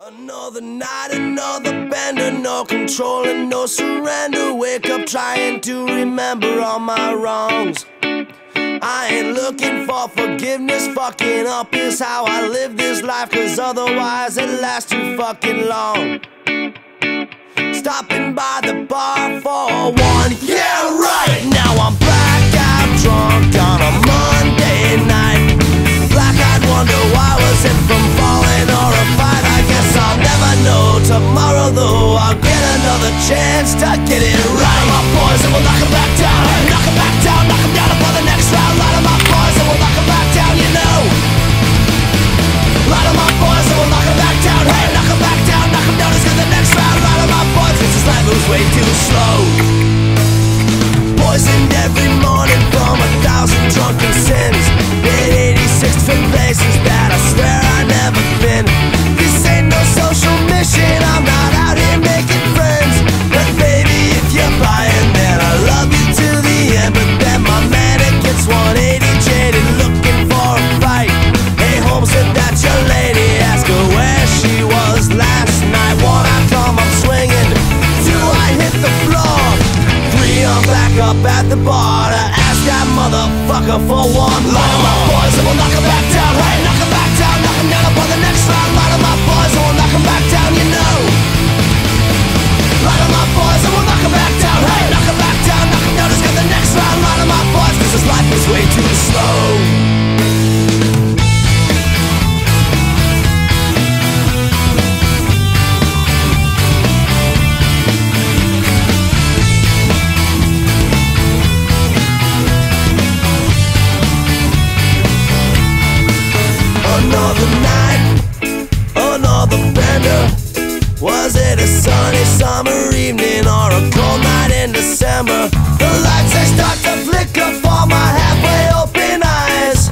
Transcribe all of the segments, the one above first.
Another night, another bender, no control and no surrender. Wake up trying to remember all my wrongs. I ain't looking for forgiveness, fucking up is how I live this life, cause otherwise it lasts too fucking long. Stopping by the bar for one, yeah right! Now I'm blackout drunk on a Monday night. Black-eyed wonder why was it from falling or a fight? I guess I'll never know tomorrow, though I'll get another chance to get it right. Light 'em up, boys, and we'll knock 'em back down. Knock 'em back down, knock 'em down for the next round. Light 'em up, boys, and we'll knock 'em back down, you know. Light 'em up, boys, and we'll knock 'em back down. Hey, knock 'em back down, knock 'em down, let's get the next round. Light 'em up, boys, cause this life moves way too slow. Poisoned every morning from 1,000 drunken sins. Been 86 different places that I swear I never been. This ain't no social mission, I'm not out here making friends. But baby, if you're buying, then I love you to the end. But then my man, it gets 180 jaded, looking for a fight. Hey Holmes, said that your lady, ask her where she was last night. One, I come, I'm swinging. Two, I hit the floor. Three, I'm back up at the bar to ask that motherfucker for one more. Light 'em up, boys, and we'll knock 'em back down. Hey, knock 'em back down, knock 'em down upon the next round. Light 'em up, boys, and we'll knock 'em back down, you know. Light 'em up, boys, and we'll knock 'em back down. Hey, knock 'em back down, knock 'em down, let's get the next round. Light 'em up, boys, cause this life is way too slow. Another night, another bender. Was it a sunny summer evening or a cold night in December? The lights, they start to flicker for my halfway open eyes.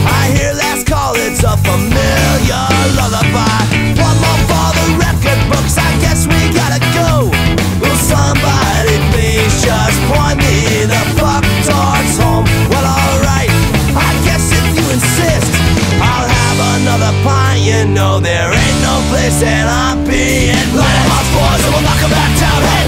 I hear last call, it's a familiar lullaby. One more for the record books, I guess we gotta go. Will somebody please just point me the fuck towards home? Well, alright, I guess if you insist, I'll have another pint, you know there ain't no place that I'm being. Light 'em up, boys, and we'll knock 'em back down. Hey,